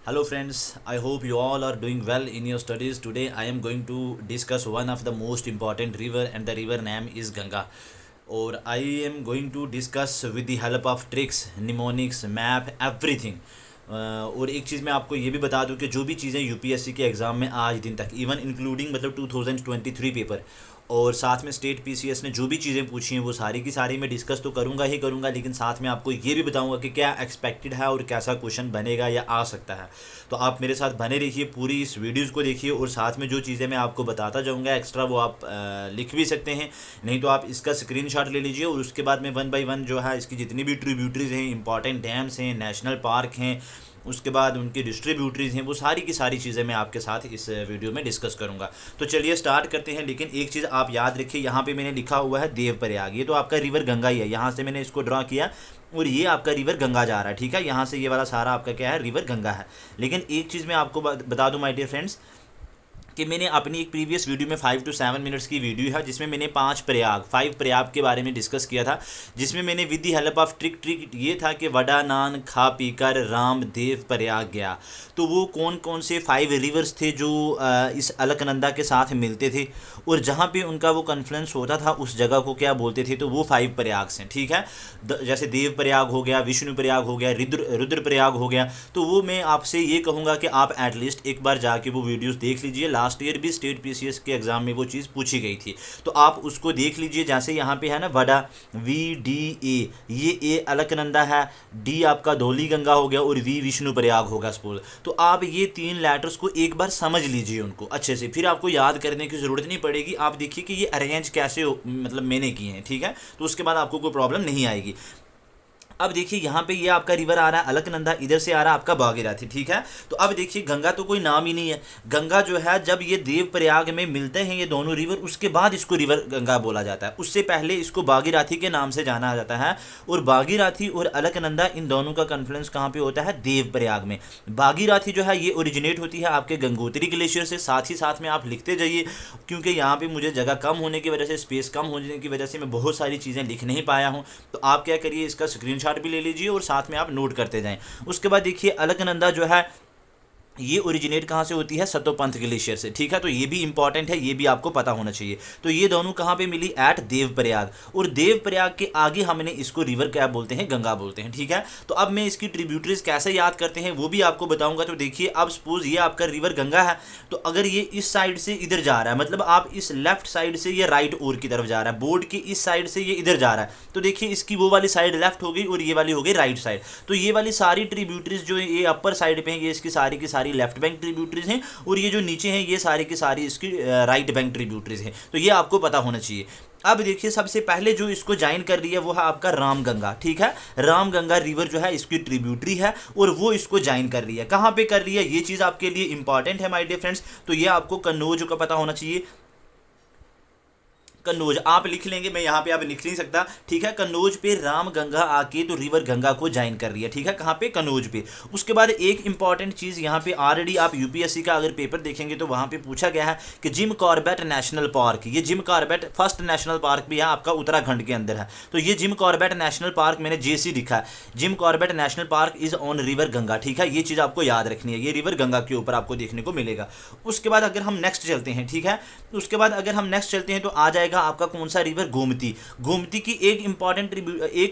Hello friends, I hope you all are doing well in your studies. Today I am going to discuss one of the most important river and the river name is Ganga. और I am going to discuss with the help of tricks, mnemonics, map, everything. और एक चीज़ मैं आपको ये भी बता दूं कि जो भी चीज़ें यूपीएससी के एग्ज़ाम में आज दिन तक इवन इंक्लूडिंग मतलब 2023 पेपर और साथ में स्टेट पीसीएस ने जो भी चीज़ें पूछी हैं वो सारी की सारी मैं डिस्कस तो करूँगा ही करूँगा, लेकिन साथ में आपको ये भी बताऊँगा कि क्या एक्सपेक्टेड है और कैसा क्वेश्चन बनेगा या आ सकता है। तो आप मेरे साथ बने रहिए, पूरी इस वीडियोज़ को देखिए और साथ में जो चीज़ें मैं आपको बताता जाऊँगा एक्स्ट्रा वो आप लिख भी सकते हैं, नहीं तो आप इसका स्क्रीनशॉट ले लीजिए और उसके बाद में वन बाई वन जो है इसकी जितनी भी ट्रिब्यूटरीज हैं, इंपॉर्टेंट डैम्स हैं, नेशनल पार्क हैं, उसके बाद उनकी डिस्ट्रीब्यूटरीज हैं, वो सारी की सारी चीज़ें मैं आपके साथ इस वीडियो में डिस्कस करूंगा। तो चलिए स्टार्ट करते हैं। लेकिन एक चीज़ आप याद रखिए, यहाँ पे मैंने लिखा हुआ है देवप्रयाग, ये तो आपका रिवर गंगा ही है, यहाँ से मैंने इसको ड्रॉ किया और ये आपका रिवर गंगा जा रहा है। ठीक है, यहाँ से ये वाला सारा आपका क्या है, रिवर गंगा है। लेकिन एक चीज़ मैं आपको बता दूँ माय डियर फ्रेंड्स कि मैंने अपनी एक प्रीवियस वीडियो में 5 to 7 मिनट्स की वीडियो है जिसमें मैंने 5 प्रयाग के बारे में डिस्कस किया था, जिसमें मैंने with the help of trick ये था कि वडा नान खा पीकर राम देव प्रयाग गया। तो वो कौन कौन से 5 रिवर्स थे जो इस अलकनंदा के साथ मिलते थे और जहाँ पे उनका वो कन्फ्लुएंस होता था उस जगह को क्या बोलते थे, तो वो 5 प्रयाग हैं। ठीक है, जैसे देव प्रयाग हो गया, विष्णु प्रयाग हो गया, रुद्र प्रयाग हो गया। तो वो मैं आपसे ये कहूँगा कि आप एटलीस्ट एक बार जाके वो वीडियोज़ देख लीजिए। लास्ट ईयर भी स्टेट पीसीएस के एग्जाम में वो चीज़ पूछी गई थी, तो आप उसको देख लीजिए। जैसे यहाँ पे है ना वडा, VDA, ये ए अलकनंदा है, डी आपका धौली गंगा हो गया और वी विष्णु प्रयाग होगा सपोज। तो आप ये 3 लेटर्स को एक बार समझ लीजिए उनको अच्छे से, फिर आपको याद करने की ज़रूरत नहीं पड़ेगी। आप देखिए कि ये अरेंज कैसे मतलब मैंने किए हैं। ठीक है, तो उसके बाद आपको कोई प्रॉब्लम नहीं आएगी। अब देखिए यहाँ पे ये आपका रिवर आ रहा है अलकनंदा, इधर से आ रहा है आपका भागीरथी। ठीक है, तो अब देखिए गंगा तो कोई नाम ही नहीं है। गंगा जो है जब ये देव प्रयाग में मिलते हैं ये दोनों रिवर, उसके बाद इसको रिवर गंगा बोला जाता है। उससे पहले इसको भागीरथी के नाम से जाना जाता है। और भागीरथी और अलकनंदा इन दोनों का कन्फ्लुएंस कहाँ पे होता है, देव प्रयाग में। भागीरथी जो है ये ओरिजिनेट होती है आपके गंगोत्री ग्लेशियर से। साथ ही साथ में आप लिखते जाइए, क्योंकि यहाँ पे मुझे जगह कम होने की वजह से, स्पेस कम होने की वजह से मैं बहुत सारी चीज़ें लिख नहीं पाया हूँ। तो आप क्या करिए, इसका स्क्रीनशॉट भी ले लीजिए और साथ में आप नोट करते जाएं। उसके बाद देखिए अलकनंदा जो है ये ओरिजिनेट कहाँ से होती है, सतोपंथ ग्लेशियर से। ठीक है, तो ये भी इंपॉर्टेंट है, ये भी आपको पता होना चाहिए। तो ये दोनों कहाँ पे मिली, एट देवप्रयाग। और देवप्रयाग के आगे हमने इसको रिवर क्या बोलते हैं, गंगा बोलते हैं। ठीक है, तो अब मैं इसकी ट्रिब्यूटरीज कैसे याद करते हैं वो भी आपको बताऊंगा। तो देखिए अब सपोज ये आपका रिवर गंगा है, तो अगर ये इस साइड से इधर जा रहा है, मतलब आप इस लेफ्ट साइड से ये राइट ओर की तरफ जा रहा है, बोर्ड की इस साइड से ये इधर जा रहा है, तो देखिए इसकी वो वाली साइड लेफ्ट हो गई और ये वाली हो गई राइट साइड। तो ये वाली सारी ट्रिब्यूटरीज जो ये अपर साइड पे हैं, ये इसकी सारी की सारी लेफ्ट बैंक ट्रिब्यूटरीज हैं, और ये जो नीचे हैं ये सारी की सारी इसकी राइट बैंक ट्रिब्यूटरीज हैं। तो ये आपको पता होना चाहिए। अब देखिए सबसे पहले जो इसको ज्वाइन कर रही है वो है आपका रामगंगा। ठीक है, रामगंगा रिवर जो है इसकी ट्रिब्यूटरी है और वो इसको ज्वाइन कर रही है। कहाँ पे कर रही है, ये चीज़ आपके लिए इंपॉर्टेंट है माय डियर फ्रेंड्स। तो ये आपको कन्नौज का पता होना चाहिए। कन्नौज आप लिख लेंगे, मैं यहाँ पे आप लिख नहीं सकता। ठीक है, कन्नौज पे राम गंगा आके तो रिवर गंगा को ज्वाइन कर रही है। ठीक है, कहाँ पे, कन्नौज पे। उसके बाद एक इंपॉर्टेंट चीज़ यहाँ पे ऑलरेडी आप यूपीएससी का अगर पेपर देखेंगे तो वहाँ पे पूछा गया है कि जिम कॉर्बेट नेशनल पार्क, ये Jim Corbett first national park भी है आपका उत्तराखंड के अंदर है। तो ये जिम कॉर्बेट नेशनल पार्क मैंने JC लिखा है, Jim Corbett national park is on river Ganga. ठीक है, ये चीज़ आपको याद रखनी है, ये रिवर गंगा के ऊपर आपको देखने को मिलेगा। उसके बाद अगर हम नेक्स्ट चलते हैं, ठीक है, उसके बाद अगर हम नेक्स्ट चलते हैं तो आ जाएगा आपका कौन सा, रिवर गोमती। गोमती की एक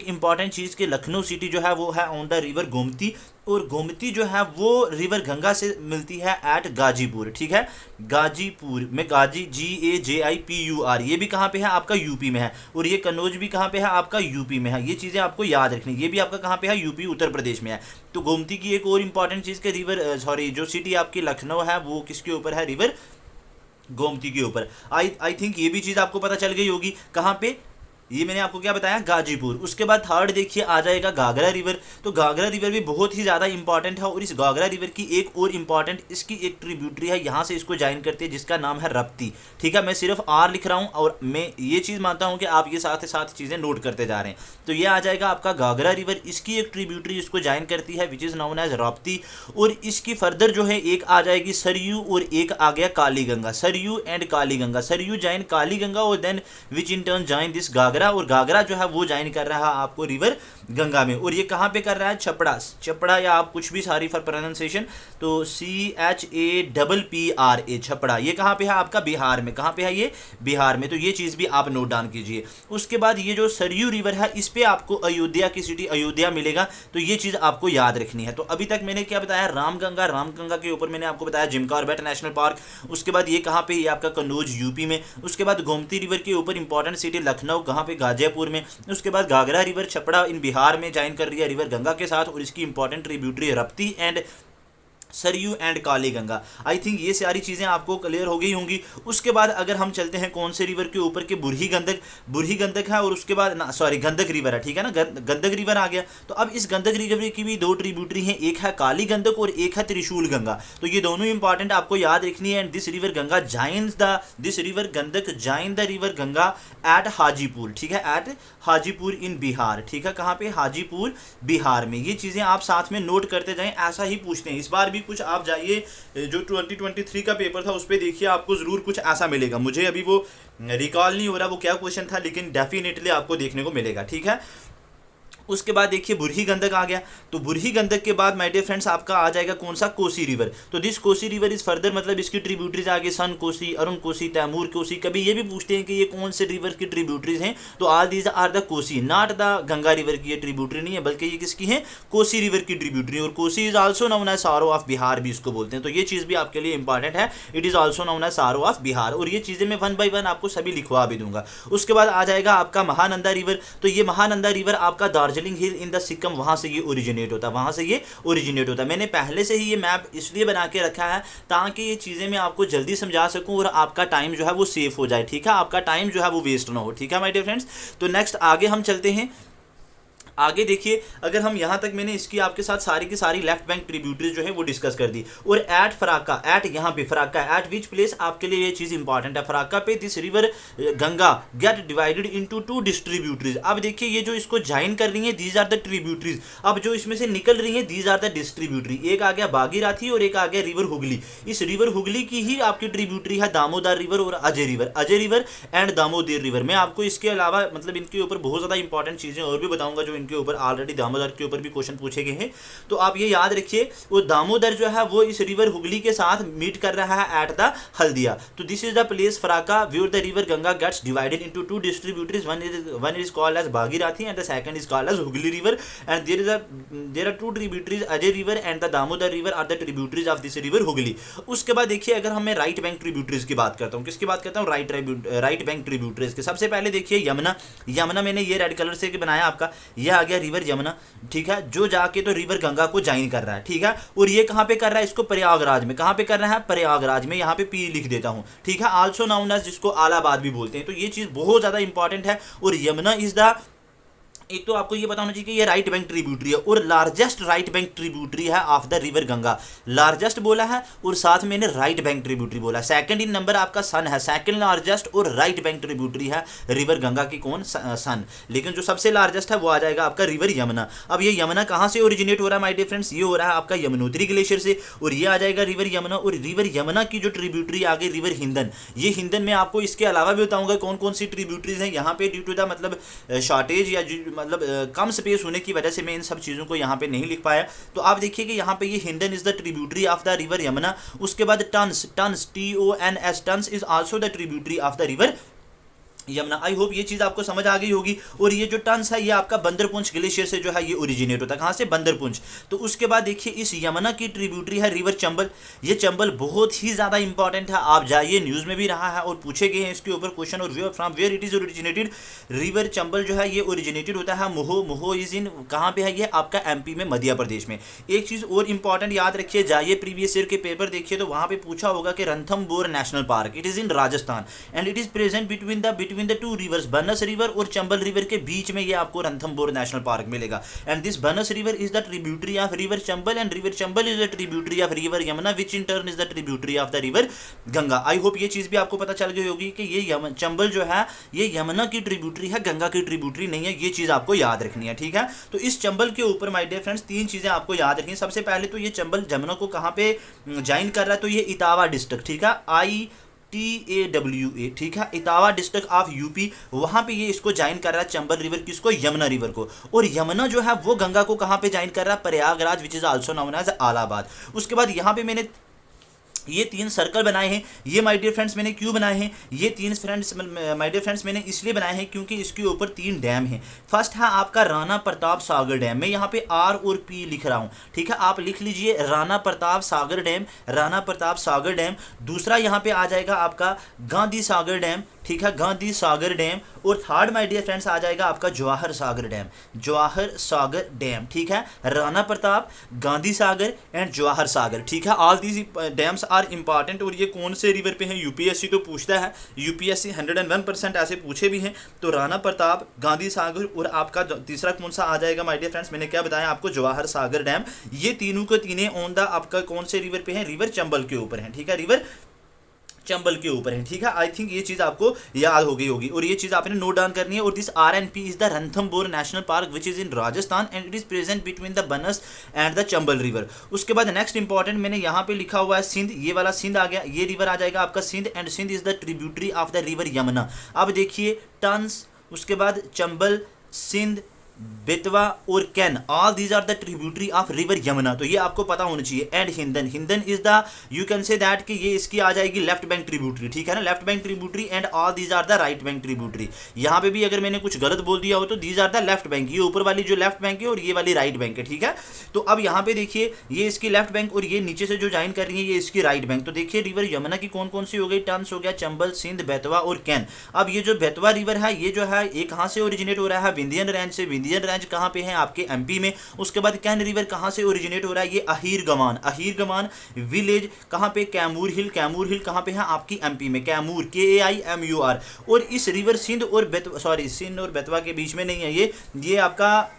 इंपॉर्टेंट चीज के लखनऊ सिटी जो है वो है ऑन द रिवर गोमती, और गोमती जो है वो रिवर गंगा से मिलती है एट गाजीपुर। ठीक है, गाजीपुर में, गाजी GAJIPUR, ये भी कहाँ पे है आपका यूपी में है। और ये कन्नौज भी कहाँ पे है आपका यूपी में है। ये चीज़ें आपको याद रखनी, ये भी आपका कहाँ पे है, यूपी उत्तर प्रदेश में है। तो गोमती की एक और इंपॉर्टेंट चीज़ के रिवर जो सिटी आपकी लखनऊ है वो किसके ऊपर है, रिवर गोमती के ऊपर। आई थिंक ये भी चीज़ आपको पता चल गई होगी। कहाँ पे, ये मैंने आपको क्या बताया, गाजीपुर। उसके बाद थर्ड देखिए आ जाएगा घाघरा रिवर। तो घाघरा रिवर भी बहुत ही ज़्यादा इंपॉर्टेंट है, और इस घाघरा रिवर की एक और इंपॉर्टेंट इसकी एक ट्रिब्यूटरी है, यहाँ से इसको ज्वाइन करती है, जिसका नाम है रप्ती। ठीक है, मैं सिर्फ R लिख रहा हूँ और मैं ये चीज़ मानता हूँ कि आप ये साथ साथ चीज़ें नोट करते जा रहे हैं। तो ये आ जाएगा आपका घाघरा रिवर, इसकी एक ट्रिब्यूटरी इसको ज्वाइन करती है which is known as Rapti. और इसकी फर्दर जो है एक आ जाएगी सरयू और एक आ गया काली Ganga, Saryu and Kali Ganga. Saryu join काली गंगा और then which in turn join this Ghaghara Ghaghara, और घाघरा जो है वो ज्वाइन कर रहा है आपको रिवर गंगा में। और ये कहाँ पे कर रहा है? छपड़ा, छपड़ा या आप कुछ भी, सॉरी फॉर प्रोनाउंसिएशन, तो CHAPPRA, छपड़ा। ये कहाँ पे है? आपका बिहार में। कहाँ पे है ये? बिहार में। तो ये चीज़ भी आप नोट डाउन कीजिए। उसके बाद ये जो सरयू रिवर है, इस पे आपको अयोध्या की सिटी अयोध्या मिलेगा, तो ये चीज़ आपको याद रखनी है। तो अभी तक मैंने क्या बताया? रामगंगा, रामगंगा के ऊपर मैंने आपको बताया जिम कॉर्बेट नेशनल पार्क। उसके बाद ये कहाँ पे? ये आपका कन्नौज यूपी में। उसके बाद गोमती रिवर के ऊपर इंपॉर्टेंट सिटी लखनऊ, कहाँ पे? गाजियापुर में। उसके बाद घाघरा रिवर छपड़ा इन बिहार में ज्वाइन कर रही है रिवर गंगा के साथ, और इसकी important tributary Rapti and Saryu and Kali Ganga. I think ये सारी चीज़ें आपको क्लियर हो गई होंगी। उसके बाद अगर हम चलते हैं कौन से रिवर के ऊपर के? बुरही गंडक, बुरही गंडक है, और उसके बाद ना, सॉरी, गंडक रिवर है, ठीक है ना, गंडक रिवर आ गया। तो अब इस गंडक रिवर की भी दो ट्रिब्यूटरी हैं, एक है काली गंडक और एक है त्रिशूल गंगा। तो ये दोनों इंपॉर्टेंट आपको याद रखनी है। And this river Ganga joins the, this river Gandak join the river Ganga at Hajipur, ठीक है, एट हाजीपुर इन बिहार, ठीक है, कहाँ पे? हाजीपुर बिहार में। ये चीज़ें आप साथ में नोट करते जाएं, ऐसा ही पूछते हैं। इस बार भी कुछ आप जाइए, जो 2023 का पेपर था उस पर देखिए, आपको ज़रूर कुछ ऐसा मिलेगा। मुझे अभी वो रिकॉल नहीं हो रहा वो क्या क्वेश्चन था, लेकिन डेफिनेटली आपको देखने को मिलेगा, ठीक है। उसके बाद देखिए बुरही गंडक आ गया। तो बुरही गंडक के बाद माय डियर फ्रेंड्स आपका आ जाएगा कौन सा? कोसी रिवर। तो this Kosi river is further, मतलब इसकी ट्रिब्यूटरीज आगे सन कोसी, अरुण कोसी, तैमूर कोसी। कभी ये भी पूछते हैं कि ये कौन से रिवर की ट्रिब्यूटरीज हैं, तो all these are the Kosi, not the Ganga river की ये ट्रिब्यूटरी नहीं है, बल्कि ये किसकी है? कोसी रिवर की ट्रिब्यूटरी। और Kosi is also known as sorrow of Bihar भी इसको बोलते हैं। तो ये चीज़ भी आपके लिए इंपॉर्टेंट है, it is also known as sorrow of Bihar. और ये चीज़ें मैं 1 बाय 1 आपको सभी लिखवा भी दूंगा। उसके बाद आ जाएगा आपका महानंदा रिवर। तो ये महानंदा रिवर आपका Darjeeling hill in the Sikkim, वहां से ये ओरिजिनेट होता है, वहां से ये ओरिजिनेट होता है। मैंने पहले से ही ये मैप इसलिए बना के रखा है ताकि ये चीज़ें मैं आपको जल्दी समझा सकूं और आपका टाइम जो है वो सेफ हो जाए, ठीक है, आपका टाइम जो है वो वेस्ट ना हो, ठीक है माय डियर फ्रेंड्स। तो नेक्स्ट आगे हम चलते हैं। आगे देखिए, अगर हम यहाँ तक, मैंने इसकी आपके साथ सारी की सारी लेफ्ट बैंक ट्रिब्यूटरीज जो है वो डिस्कस कर दी। और एट फराक्का, एट यहाँ पे फराक्का, एट विच प्लेस, आपके लिए ये चीज़ इंपॉर्टेंट है। फराक्का पे this river Ganga gate divided into 2 distributaries. अब देखिए ये जो इसको ज्वाइन कर रही है, दीज आर द ट्रिब्यूटरीज। अब जो इसमें से निकल रही है, दीज आर द डिस्ट्रीब्यूटरी। एक आ गया भागीरथी और एक आ गया रिवर हुगली। इस रिवर हुगली की ही आपकी ट्रिब्यूटरी है दामोदर रिवर और Ajay river, Ajay river and Damodar river. मैं आपको इसके अलावा मतलब इनके ऊपर बहुत ज़्यादा इंपॉर्टेंट चीज़ें और भी बताऊंगा जो इनके ऊपर ऑलरेडी दामोदर के ऊपर भी क्वेश्चन पूछे गए हैं। तो आप ये याद रखिए, वो दामोदर जो है वो इस रिवर हुगली के साथ मीट कर रहा है एट द हल्दिया। तो this is the place Farakka where the river Ganga gets divided into 2 distributaries, one is called as Bhagirathi and the second is called as Hooghly river. And there are 2 tributaries, Ajay river and the Damodar river are the tributaries of this river Hooghly. उसके बाद देखिए, अगर हम right bank tributaries की बात करता हूँ, किसकी बात करता हूँ? राइट बैंक ट्रिब्यूटरीज के। सबसे पहले देखिए यमुना, यमुना मैंने ये रेड कलर से बनाया आपका, ये आ गया रिवर यमुना, ठीक है, जो जाके तो रिवर गंगा को ज्वाइन कर रहा है, ठीक है। और ये कहाँ पे कर रहा है? इसको प्रयागराज में। कहाँ पे कर रहा है? प्रयागराज में। यहाँ पे पी लिख देता हूँ, ठीक है, आल्सो नाउन एज, जिसको आलाबाद भी बोलते हैं। तो ये चीज़ बहुत ज़्यादा इंपॉर्टेंट है। और यमुना इज द, एक तो आपको ये पता होना चाहिए कि ये राइट बैंक ट्रिब्यूटरी है और लार्जेस्ट राइट बैंक ट्रिब्यूटरी है of the river Ganga. Largest बोला है और साथ में मैंने राइट बैंक ट्रिब्यूटरी बोला। सेकंड इन नंबर आपका सन है, सेकंड लार्जेस्ट और राइट बैंक ट्रिब्यूटरी है रिवर गंगा की कौन? सन। लेकिन जो सबसे लार्जेस्ट है वो आ जाएगा आपका रिवर यमुना। अब ये यमुना कहाँ से ओरिजिनेट हो रहा है माय डियर फ्रेंड्स? ये हो रहा है आपका यमुनोत्री ग्लेशियर से, और ये आ जाएगा रिवर यमुना। और रिवर यमुना की जो ट्रिब्यूटरी आ गई रिवर हिंदन। ये हिंदन में आपको इसके अलावा भी बताऊंगा कौन कौन सी ट्रिब्यूटरीज हैं यहाँ पे। ड्यू टू द मतलब शॉर्टेज या मतलब कम स्पेस होने की वजह से मैं इन सब चीज़ों को यहाँ पे नहीं लिख पाया। तो आप देखिए कि यहाँ पे ये Hindon is the tributary of the river Yamuna. उसके बाद Tons, Tons TONS, Tons is also the tributary of the river Yamuna. I hope ये चीज़ आपको समझ आ गई होगी। और ये जो टन्स है ये आपका बंदरपुंछ ग्लेशियर से जो है ये ओरिजिनेट होता है। कहाँ से? बंदरपुंछ। तो उसके बाद देखिए इस यमुना की ट्रिब्यूटरी है रिवर चंबल। ये चंबल बहुत ही ज़्यादा इंपॉर्टेंट है, आप जाइए, न्यूज़ में भी रहा है और पूछे गए हैं इसके ऊपर क्वेश्चन। और from where it is originated, river Chambal जो है ये ओरिजिनेटेड होता है मोहो। मोहो इज इन, कहाँ पे है ये? आपका MP में, मध्य प्रदेश में। एक चीज़ और इंपॉर्टेंट याद रखिए, जाइए प्रीवियस ईयर के पेपर देखिए तो वहाँ पे पूछा होगा कि Ranthambore national park, it is in Rajasthan and it is present between the 2 reverse, बनस रिवर और चंबल रिवर के बीच में ये आपको रणथंबोर नेशनल पार्क मिलेगा। And this Banas river is the tributary of river Chambal and river Chambal is the tributary of river Yamuna which in turn is the tributary of the river Ganga. I hope ये चीज़ भी आपको पता चल गई होगी कि ये चंबल जो है ये यमुना की ट्रिब्यूटरी है, गंगा की ट्रिब्यूटरी नहीं है। ये चीज़ आपको याद रखनी है, ठीक है। तो इस चंबल के ऊपर माय डियर फ्रेंड्स 3 चीज़ें आपको याद रखनी है। सबसे पहले तो ये चंबल यमुना को कहाँ पे ज्वाइन कर रहा है? तो ये इटावा डिस्ट्रिक्ट, ठीक है, TAWA, ठीक है, इटावा डिस्ट्रिक्ट ऑफ यूपी, वहां पे ये इसको ज्वाइन कर रहा है चंबल रिवर किसको, यमुना रिवर को। और यमुना जो है वो गंगा को कहां पे ज्वाइन कर रहा है, Prayagraj, which is also known as Allahabad. उसके बाद यहां पे मैंने ये 3 सर्कल बनाए हैं। ये माय डियर फ्रेंड्स मैंने क्यों बनाए हैं, ये 3 फ्रेंड्स माय डियर फ्रेंड्स मैंने इसलिए बनाए हैं क्योंकि इसके ऊपर 3 डैम हैं। फर्स्ट है आपका राणा प्रताप सागर डैम, मैं यहाँ पे R और P लिख रहा हूँ, ठीक है, आप लिख लीजिए राणा प्रताप सागर डैम, राणा प्रताप सागर डैम। दूसरा यहाँ पे आ जाएगा आपका गांधी सागर डैम, ठीक है, गांधी सागर डैम। और थर्ड माय डियर फ्रेंड्स आ जाएगा आपका जवाहर सागर डैम, जवाहर सागर डैम, ठीक है, राणा प्रताप, गांधी सागर एंड जवाहर सागर, ठीक है। All these dams are important. और ये कौन से रिवर पे हैं, यूपीएससी तो पूछता है, यूपीएससी 101% ऐसे पूछे भी हैं। तो राणा प्रताप, गांधी सागर और आपका तीसरा कौन सा आ जाएगा माय डियर फ्रेंड्स, मैंने क्या बताया आपको, जवाहर सागर डैम। ये तीनों के तीनों ऑन द आपका कौन से रिवर पे हैं, रिवर चंबल के ऊपर हैं, ठीक है, रिवर चंबल के ऊपर है, ठीक है। आई थिंक ये चीज़ आपको याद हो गई होगी और ये चीज़ आपने नोट डाउन करनी है। और this RNP is the Ranthambore national park which is in Rajasthan and it is present between the बनस एंड द चंबल रिवर। उसके बाद नेक्स्ट इंपॉर्टेंट मैंने यहाँ पे लिखा हुआ है सिंध, ये वाला सिंध आ गया, ये रिवर आ जाएगा आपका Sindh and Sindh is the tributary of the river Yamuna. अब देखिए टन्स, उसके बाद चंबल, सिंध, बेतवा और Ken, all these are the tributary of river Yamuna, तो ये आपको पता होना चाहिए। And Hindon, Hindon is the you can say that कि ये इसकी आ जाएगी लेफ्ट बैंक ट्रिब्यूटरी, ठीक है ना, left bank tributary. And all these are the right bank tributary. यहाँ पे भी अगर मैंने कुछ गलत बोल दिया हो तो these are the left bank, ये ऊपर वाली जो लेफ्ट बैंक है और ये वाली राइट बैंक है, ठीक है। तो अब यहाँ पे देखिए ये इसकी लेफ्ट बैंक और ये नीचे से जो ज्वाइन कर रही है ये इसकी राइट बैंक। तो देखिए रिवर यमुना की कौन कौन सी हो गई, टन्स हो गया, चंबल, सिंध, बेतवा और कैन। अब ये जो बेतवा रिवर है ये जो है ये कहाँ से ओरिजिनेट हो रहा है, विंध्यन रेंज से। विंध्यन रेंज कहाँ पे है, आपके एमपी में। उसके बाद कैन रिवर कहाँ से ओरिजिनेट हो रहा है, ये अहीर गमान, अहीर गमान विलेज कहाँ पे, कैमूर हिल, कैमूर हिल कहाँ पे है, आपकी एमपी में, कैमूर, KAIMUR। और इस रिवर सिंध और सिंध और बेतवा के बीच में नहीं है ये आपका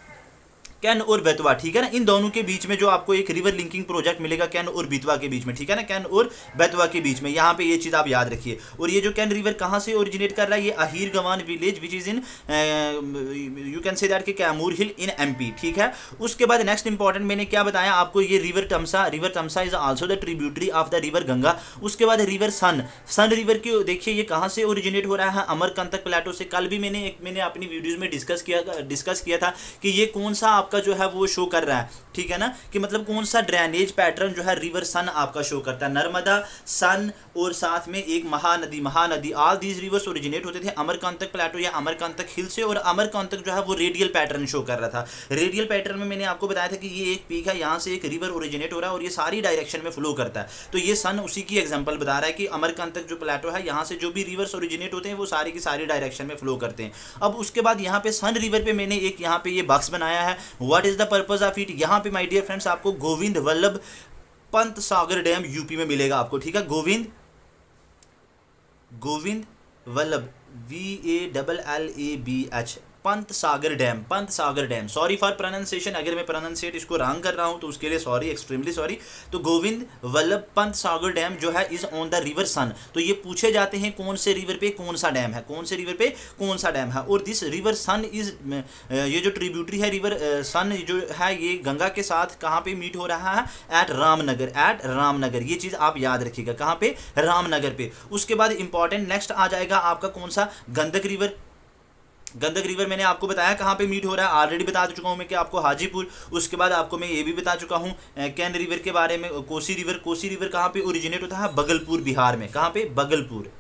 कैन और बेतवा, ठीक है ना, इन दोनों के बीच में जो आपको एक रिवर लिंकिंग प्रोजेक्ट मिलेगा कैन और बेतवा के बीच में, ठीक है ना, कैन और बेतवा के बीच में, यहाँ पे ये चीज़ आप याद रखिए। और ये जो कैन रिवर कहाँ से ओरिजिनेट कर रहा है, ये Ahirgawan village which is in you can say that कि कैमूर हिल इन MP, ठीक है। उसके बाद नेक्स्ट इंपॉर्टेंट मैंने क्या बताया आपको, ये river Tamsa, river Tamsa is also the tributary of the river Ganga. उसके बाद रिवर सन, सन रिवर की देखिए ये कहाँ से ओरिजिनेट हो रहा है, अमरकंटक प्लेटो से। कल भी मैंने अपनी वीडियोज़ में डिस्कस किया था कि ये कौन सा आपका जो है वो शो कर रहा है, ठीक है ना, कि मतलब कौन सा ड्रेनेज पैटर्न जो है रिवर सन आपका शो करता है, नर्मदा, सन और साथ में एक Mahanadi, Mahanadi. All these rivers originate होते थे अमरकंटक प्लेटो या अमरकंटक हिल से। और अमरकंटक जो है वो रेडियल पैटर्न शो कर रहा था। रेडियल पैटर्न में मैंने आपको बताया था कि ये एक पीक है, यहाँ से एक रिवर ओरिजिनेट हो रहा है और ये सारी डायरेक्शन में फ्लो करता है। तो ये सन उसी की एग्जांपल बता रहा है कि अमरकंटक जो प्लेटो है यहाँ से जो भी रिवर्स ओरिजिनेट होते हैं वो सारी की सारी डायरेक्शन में फ्लो करते हैं। अब उसके बाद यहाँ पे सन रिवर पे मैंने एक यहाँ पे ये बॉक्स बनाया है, what is the purpose of it. यहाँ पे माय डियर फ्रेंड्स आपको गोविंद वल्लभ पंत सागर डैम यूपी में मिलेगा आपको, ठीक है, Govind Vallabh VALLABH Pant Sagar dam, Pant Sagar dam. Sorry for pronunciation, अगर मैं प्रोनाउंसिएट इसको रॉन्ग कर रहा हूँ तो उसके लिए सॉरी, एक्सट्रीमली सॉरी। तो गोविंद वल्लभ पंत सागर डैम जो है इज ऑन द रिवर सन। तो ये पूछे जाते हैं कौन से रिवर पे कौन सा डैम है, कौन से रिवर पे कौन सा डैम है। और दिस रिवर सन इज ये जो ट्रिब्यूटरी है रिवर सन जो है ये गंगा के साथ कहाँ पे मीट हो रहा है, एट रामनगर, एट रामनगर। ये चीज़ आप याद रखिएगा, कहाँ पे, रामनगर पे। उसके बाद इंपॉर्टेंट नेक्स्ट आ जाएगा आपका कौन सा, गंडक रिवर। गंडक रिवर मैंने आपको बताया कहाँ पे मीट हो रहा है, ऑलरेडी बता चुका हूँ मैं कि आपको हाजीपुर। उसके बाद आपको मैं ये भी बता चुका हूँ कैन रिवर के बारे में। कोसी रिवर, कोसी रिवर कहाँ पे ओरिजिनेट होता है, बगलपुर बिहार में। कहाँ पे, बगलपुर,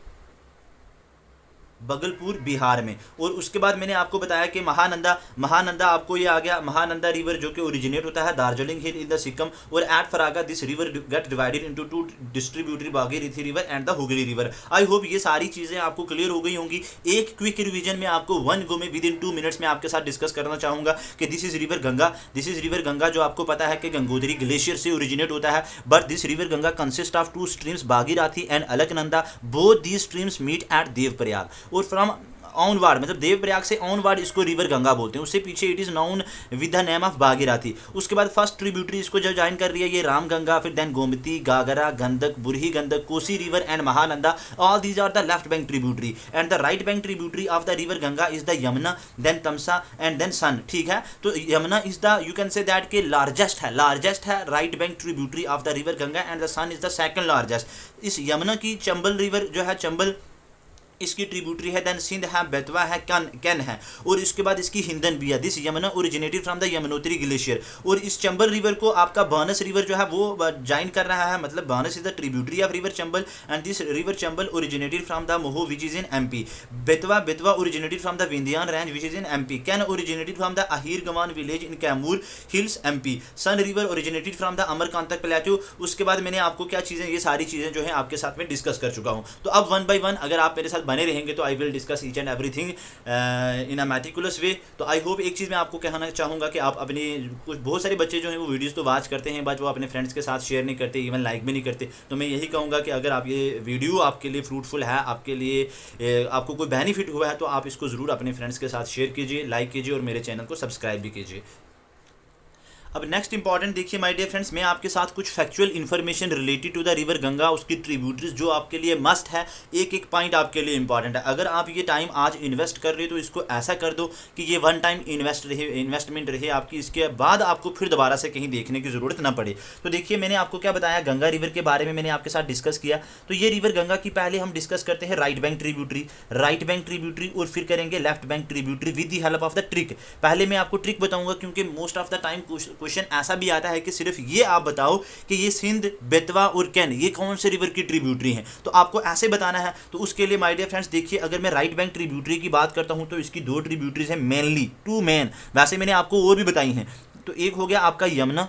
बगलपुर बिहार में। और उसके बाद मैंने आपको बताया कि महानंदा, महानंदा आपको ये आ गया, महानंदा रिवर जो कि ओरिजिनेट होता है Darjeeling hill in the Sikkim. और at Farakka this river get divided into 2 distributary, Bhagirathi river and the Hooghly river. I hope ये सारी चीज़ें आपको क्लियर हो गई होंगी। एक क्विक रिवीजन में आपको वन गो में विद इन 2 मिनट्स में आपके साथ डिस्कस करना चाहूँगा कि this is river Ganga. This is river Ganga जो आपको पता है कि गंगोत्री ग्लेशियर से ओरिजिनेट होता है। But this river Ganga consist of 2 streams, Bhagirathi and Alaknanda. Both these streams meet at Devprayag. और फ्रॉम ऑनवर्ड, मतलब देवप्रयाग से ऑनवर्ड इसको रिवर गंगा बोलते हैं। उससे पीछे it is known with the name of Bhagirathi. उसके बाद फर्स्ट ट्रिब्यूटरी इसको जो ज्वाइन कर रही है ये राम गंगा, फिर then Gomti, Ghaghara, Gandak, Burhi Gandak, Kosi river and Mahananda. All these are the left bank tributary and the right bank tributary of the river Ganga is the Yamuna, then Tamsa and then Son. ठीक है, तो Yamuna is the you can say that के largest है right bank tributary of the river Ganga and the Son is the second largest. इस यमुना की Chambal river जो है, चंबल इसकी ट्रिब्यूटरी है, देन सिंध है, बेतवा है, कैन है, और इसके बाद इसकी हिंदन भी है। This Yamuna originated from the Yamunotri glacier. और इस चंबल रिवर को आपका बानस रिवर जो है वो ज्वाइन कर रहा है, मतलब Banas is the tributary of river Chambal and this river Chambal originated from the Mhow which is in MP. Betwa originated from the Vindhyan range which is in MP. Ken originated from the Ahirgawan village in Kaimur hills MP. Son river originated from the Amarkantak plateau. उसके बाद मैंने आपको क्या चीज़ें, ये सारी चीज़ें जो है आपके साथ में डिस्कस कर चुका हूँ। तो अब वन बाई वन अगर आप मेरे साथ बने रहेंगे तो I will discuss each and everything in a meticulous way. तो आई होप एक चीज़ मैं आपको कहना चाहूँगा कि आप अपने कुछ बहुत सारे बच्चे जो हैं वो वीडियोस तो वॉच करते हैं बट वो अपने फ्रेंड्स के साथ शेयर नहीं करते, इवन लाइक भी नहीं करते। तो मैं यही कहूँगा कि अगर आप ये वीडियो आपके लिए फ्रूटफुल है, आपके लिए आपको कोई बेनिफिट हुआ है तो आप इसको ज़रूर अपने फ्रेंड्स के साथ शेयर कीजिए, लाइक कीजिए और मेरे चैनल को सब्सक्राइब भी कीजिए। अब नेक्स्ट इंपॉर्टेंट देखिए माय डियर फ्रेंड्स, मैं आपके साथ कुछ factual information related to the river Ganga, उसकी ट्रिब्यूटरीज जो आपके लिए मस्ट है, एक एक पॉइंट आपके लिए इंपॉर्टेंट है। अगर आप ये टाइम आज इन्वेस्ट कर रहे हो तो इसको ऐसा कर दो कि ये वन टाइम इन्वेस्टमेंट रहे आपकी, इसके बाद आपको फिर दोबारा से कहीं देखने की ज़रूरत ना पड़े। तो देखिए मैंने आपको क्या बताया, गंगा रिवर के बारे में मैंने आपके साथ डिस्कस किया। तो ये रिवर गंगा की पहले हम डिस्कस करते हैं राइट बैंक ट्रिब्यूटरी और फिर करेंगे left bank tributary with the help of the trick. पहले मैं आपको ट्रिक बताऊंगा क्योंकि most of the time question ऐसा भी आता है कि सिर्फ ये आप बताओ कि ये सिंध, बेतवा और कैन ये कौन से रिवर की ट्रिब्यूटरी हैं, तो आपको ऐसे बताना है। तो उसके लिए माय डियर फ्रेंड्स देखिए, अगर मैं राइट बैंक ट्रिब्यूटरी की बात करता हूं तो इसकी दो ट्रिब्यूटरीज हैं, मेनली टू मेन, वैसे मैंने आपको और भी बताई हैं। तो एक हो गया आपका यमुना,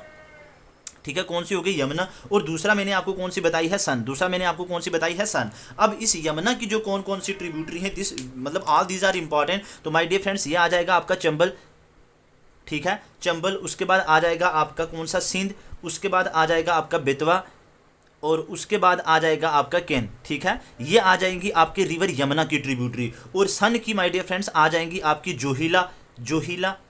ठीक है, कौन सी हो गई यमुना, और दूसरा मैंने आपको कौन सी बताई है सन। अब इस यमुना की जो कौन कौन सी ट्रिब्यूटरी है, दिस मतलब ऑल दीज आर इंपॉर्टेंट। तो माय डियर फ्रेंड्स ये आ जाएगा आपका चंबल, ठीक है, चंबल, उसके बाद आ जाएगा आपका कौन सा सिंध, उसके बाद आ जाएगा आपका बेतवा और उसके बाद आ जाएगा आपका कैन। ठीक है, ये आ जाएंगी आपके रिवर यमुना की ट्रिब्यूटरी। और सन की माय डियर फ्रेंड्स आ जाएंगी आपकी जोहिला,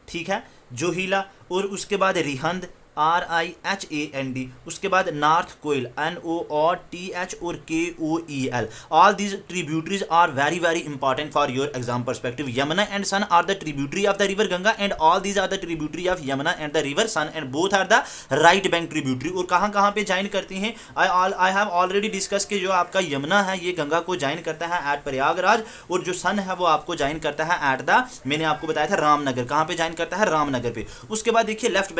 ठीक है, जोहिला, और उसके बाद रिहंद, RIHAND, उसके बाद नॉर्थ कोयल, NORTH और KOEL। All these tributaries are very very important for your exam perspective. Yamuna and Son are the tributary of the river Ganga and all these are the tributary of Yamuna and the river Son and both are the right bank tributary. और कहाँ कहाँ पे join करती हैं, I have already discuss कि जो आपका यमुना है ये गंगा को ज्वाइन करता है एट प्रयागराज, और जो सन है वो आपको ज्वाइन करता है एट द, मैंने आपको बताया था रामनगर। कहाँ पे ज्वाइन करता है, रामनगर पे। उसके बाद देखिए लेफ्ट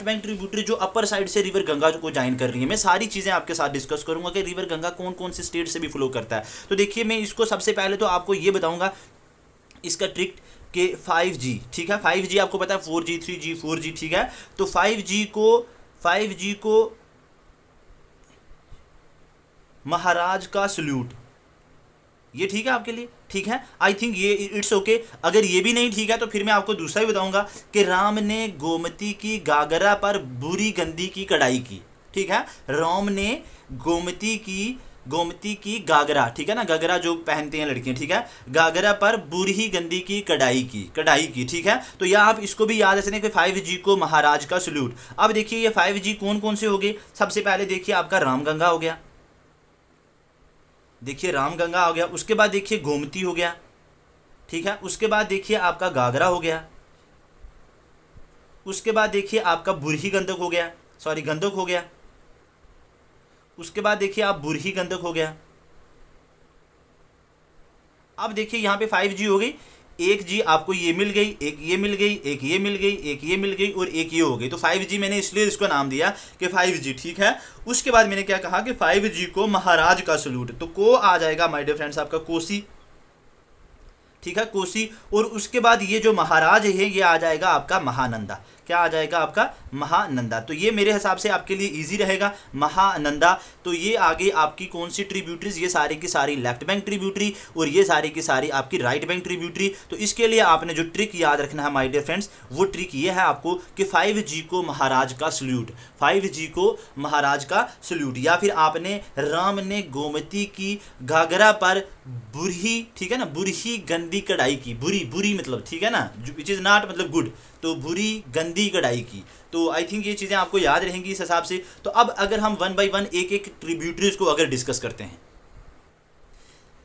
बैंक ट्रिब्यूटरी जो अपर साइड से रिवर गंगा को ज्वाइन कर रही है। मैं सारी चीजें आपके साथ डिस्कस करूंगा कि रिवर गंगा कौन कौन से स्टेट से भी फ्लो करता है। तो देखिए मैं इसको सबसे पहले तो आपको ये बताऊंगा इसका ट्रिक के 5G, ठीक है, 5G आपको पता है 4G 3G 4G, ठीक है। तो 5G को महाराज का सल्यूट, ये ठीक है आपके लिए, ठीक है, आई थिंक ये इट्स ओके। अगर ये भी नहीं ठीक है तो फिर मैं आपको दूसरा ही बताऊंगा कि राम ने गोमती की गागरा पर बुरी गंदी की कढ़ाई की, ठीक है, राम ने गोमती की गागरा, ठीक है ना, गागरा जो पहनते हैं लड़कियां, ठीक है, गागरा पर बुरी गंदी की कढ़ाई की, ठीक है। तो या आप इसको भी याद रखने कि 5G को महाराज का सल्यूट। अब देखिए ये 5G कौन कौन से हो गए, सबसे पहले देखिए आपका रामगंगा हो गया, देखिए रामगंगा हो गया, उसके बाद देखिए गोमती हो गया, ठीक है, उसके बाद देखिए आपका गागरा हो गया, उसके बाद देखिए आपका बुरही गंडक हो गया, गंडक हो गया, उसके बाद देखिए आप बुरही गंडक हो गया। अब देखिए यहाँ पे 5G हो गई, एक जी आपको ये मिल गई, एक ये मिल गई, एक ये मिल गई, एक ये मिल गई और एक ये हो गई। तो 5G मैंने इसलिए इसको नाम दिया कि 5G, ठीक है। उसके बाद मैंने क्या कहा कि 5G को महाराज का सल्यूट, तो को आ जाएगा माय डियर फ्रेंड्स आपका कोसी, ठीक है, कोसी। और उसके बाद ये जो महाराज है ये आ जाएगा आपका महानंदा। क्या आ जाएगा आपका महानंदा। तो ये मेरे हिसाब से आपके लिए इजी रहेगा महानंदा। तो ये आगे आपकी कौन सी ट्रिब्यूटरीज, ये सारी की सारी लेफ्ट बैंक ट्रिब्यूटरी और ये सारी की सारी आपकी राइट बैंक ट्रिब्यूटरी। तो इसके लिए आपने जो ट्रिक याद रखना है माय डियर फ्रेंड्स, वो ट्रिक ये है आपको कि 5G को महाराज का सल्यूट, 5G को महाराज का सल्यूट। या फिर आपने राम ने गोमती की घाघरा पर बुरी, ठीक है ना, बुरी गंदी कढ़ाई की, बुरी बुरी मतलब, ठीक है ना, विच इज़ नॉट मतलब गुड, तो बुरी गंदी कढ़ाई की। तो आई थिंक ये चीज़ें आपको याद रहेंगी इस हिसाब से। तो अब अगर हम 1 बाय 1 एक एक ट्रिब्यूटरीज को अगर डिस्कस करते हैं,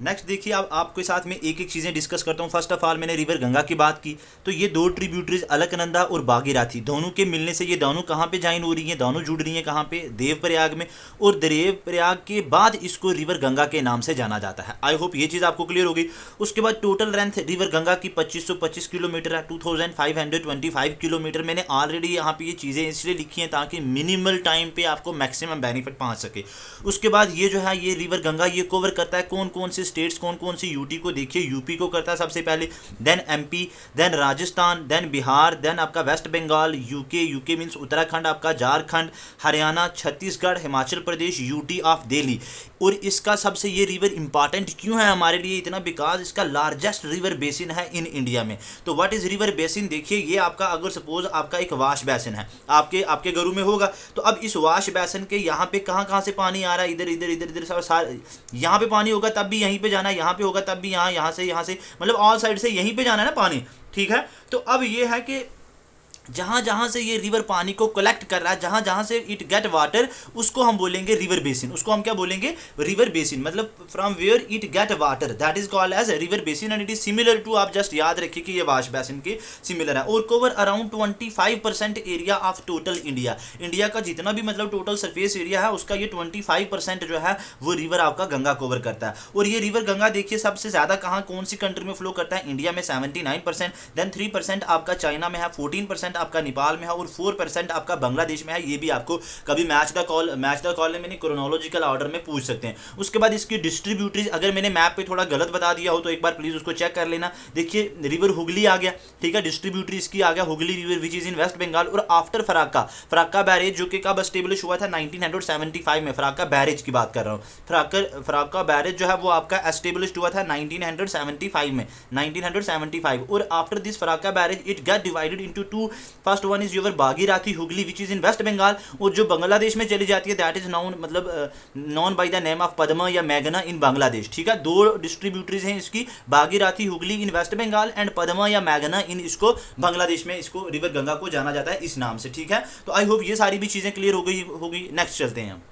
नेक्स्ट देखिए अब आपके साथ में एक एक चीज़ें डिस्कस करता हूँ। फर्स्ट ऑफ ऑल मैंने रिवर गंगा की बात की, तो ये दो ट्रिब्यूटरीज अलकनंदा और भागीरथी, दोनों के मिलने से ये दोनों कहाँ पे ज्वाइन हो रही हैं, दोनों जुड़ रही हैं कहाँ पे, देवप्रयाग में। और देवप्रयाग के बाद इसको रिवर गंगा के नाम से जाना जाता है। आई होप ये चीज़ आपको क्लियर होगी। उसके बाद टोटल लेंथ रिवर गंगा की 2525 किलोमीटर है, 2525 किलोमीटर। मैंने ऑलरेडी यहाँ पे ये चीज़ें इसलिए लिखी हैं ताकि मिनिमल टाइम पे आपको मैक्सिमम बेनिफिट पहुँच सके। उसके बाद ये जो है ये रिवर गंगा ये कवर करता है कौन कौन से स्टेट्स, कौन कौन सी, यूटी को देखिए, यूपी को करता है सबसे पहले, then MP, then Rajasthan, then Bihar, then आपका West Bengal, UK means Uttarakhand, आपका झारखंड, हरियाणा, छत्तीसगढ़, हिमाचल प्रदेश, यूटी ऑफ दिल्ली। और इसका सबसे ये रिवर इंपॉर्टेंट क्यों है हमारे लिए इतना, बिकॉज इसका लार्जेस्ट रिवर बेसिन है इन इंडिया में। तो व्हाट इज रिवर बेसिन, देखिए ये आपका अगर सपोज आपका एक वाश बेसिन है, आपके घरों में होगा, तो अब इस वाश बेसिन के यहाँ पे कहाँ से पानी आ रहा है, इधर इधर इधर इधर यहाँ पे पानी होगा तब भी यहीं पे जाना है, यहाँ पे होगा तब भी यहाँ से मतलब ऑल साइड से यहीं पे जाना है ना पानी, ठीक है। तो अब ये है कि जहाँ से ये रिवर पानी को कलेक्ट कर रहा है, जहाँ से इट गेट वाटर, उसको हम बोलेंगे रिवर बेसिन। उसको हम क्या बोलेंगे, रिवर बेसिन। मतलब from where it get water that is called as river basin and it is similar to, आप जस्ट याद रखिए कि ये वाश बेसिन के सिमिलर है। और cover around 25% area of total India. India का जितना भी मतलब टोटल सरफेस एरिया है उसका ये 25% जो है वो रिवर आपका गंगा कवर करता है। और ये रिवर गंगा देखिए सबसे ज़्यादा कहाँ कौन सी कंट्री में फ्लो करता है, इंडिया में 79%, देन 3% आपका चाइना में है, 14% आपका नेपाल में है और 4% आपका बांग्लादेश में है। ये भी आपको कभी मैच द कॉल में मैंने क्रोनोलॉजिकल ऑर्डर में पूछ सकते हैं। उसके बाद इसकी डिस्ट्रीब्यूटरीज, अगर मैंने मैप पे थोड़ा गलत बता दिया हो तो एक बार प्लीज उसको चेक कर लेना। देखिए रिवर हुगली आ गया, ठीक है, डिस्ट्रीब्यूटरी इसकी आ गया Hugli river which is in waste Bengal. और आफ्टर फराक्का बैरेज जो कि कब एस्टेब्लिश हुआ था 1975 में, फराक्का बैरेज की बात कर रहा हूँ। फराक्का बैरेज जो है वो आपका एस्टेब्लिश हुआ था 1975 में, 1975। और after this Farakka barrage it get divided into two, first one is your Bhagirathi Hooghly which is in waste Bengal, और जो बांग्लादेश में चली जाती है दैट इज नाउन मतलब known by the name of Padma या मैगना इन बांग्लादेश, ठीक है। दो डिस्ट्रीब्यूटरीज हैं इसकी, भागीरथी हुगली इन वेस्ट बंगाल एंड पद्मा या मैगना इन इसको बांग्लादेश में इसको रिवर गंगा को जाना जाता है इस नाम से, ठीक है। तो आई होप ये सारी भी चीज़ें क्लियर हो गई होगी। नेक्स्ट चलते हैं हम।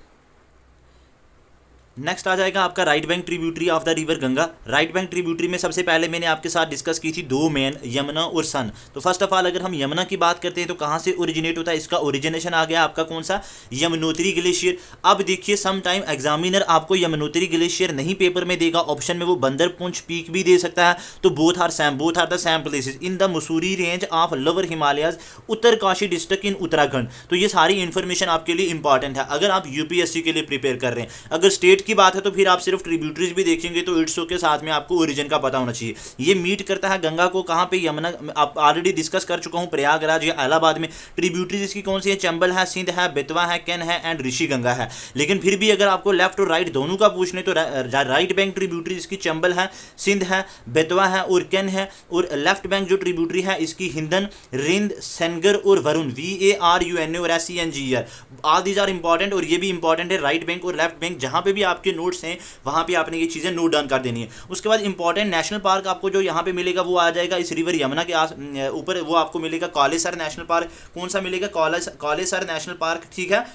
नेक्स्ट आ जाएगा आपका right bank tributary of the river Ganga. Right bank tributary में सबसे पहले मैंने आपके साथ डिस्कस की थी दो मेन, यमुना और सन। तो फर्स्ट ऑफ ऑल अगर हम यमुना की बात करते हैं तो कहाँ से ओरिजिनेट होता है, इसका ओरिजिनेशन आ गया आपका कौन सा, यमुनोत्री ग्लेशियर। अब देखिए सम टाइम एग्जामिनर आपको यमुनोत्री ग्लेशियर नहीं पेपर में देगा, ऑप्शन में वो बंदरपुंछ पीक भी दे सकता है। तो both are the same places in the Mussoorie range of lower Himalayas, Uttarkashi district in Uttarakhand. तो ये सारी इन्फॉर्मेशन आपके लिए इंपॉर्टेंट है अगर आप यूपीएससी के लिए प्रिपेयर कर रहे हैं। अगर स्टेट की बात है तो फिर आप सिर्फ ट्रिब्यूटरीज भी देखेंगे तो इट्सो के साथ में आपको ओरिजिन का पता होना चाहिए। ये मीट करता है गंगा को कहाँ पे, यमुना, आप ऑलरेडी डिस्कस कर चुका हूँ, प्रयागराज या इलाहाबाद में। ट्रिब्यूटरीज इसकी कौन सी है, चंबल है, सिंध है, बेतवा है, केन है एंड ऋषि गंगा है। लेकिन फिर भी अगर आपको लेफ्ट और राइट दोनों का पूछने तो राइट बैंक ट्रिब्यूटरी इसकी चंबल है, सिंध है, बेतवा है और केन है। और लेफ्ट बैंक जो ट्रिब्यूटरी है इसकी हिंदन, रिंद, सेनगर और वरुण, VARUN और SENGER। All these are important और ये भी इंपॉर्टेंट है राइट बैंक और लेफ्ट बैंक। जहाँ पे भी आपके नोट्स हैं वहाँ पे आपने ये चीज़ें नोट डाउन कर देनी है। उसके बाद इंपॉर्टेंट नेशनल पार्क आपको जो यहाँ पे मिलेगा वो आ जाएगा इस रिवर यमुना के ऊपर, वो आपको मिलेगा कौलेसर नेशनल पार्क। कौन सा मिलेगा, कौलेसर नेशनल पार्क, ठीक है,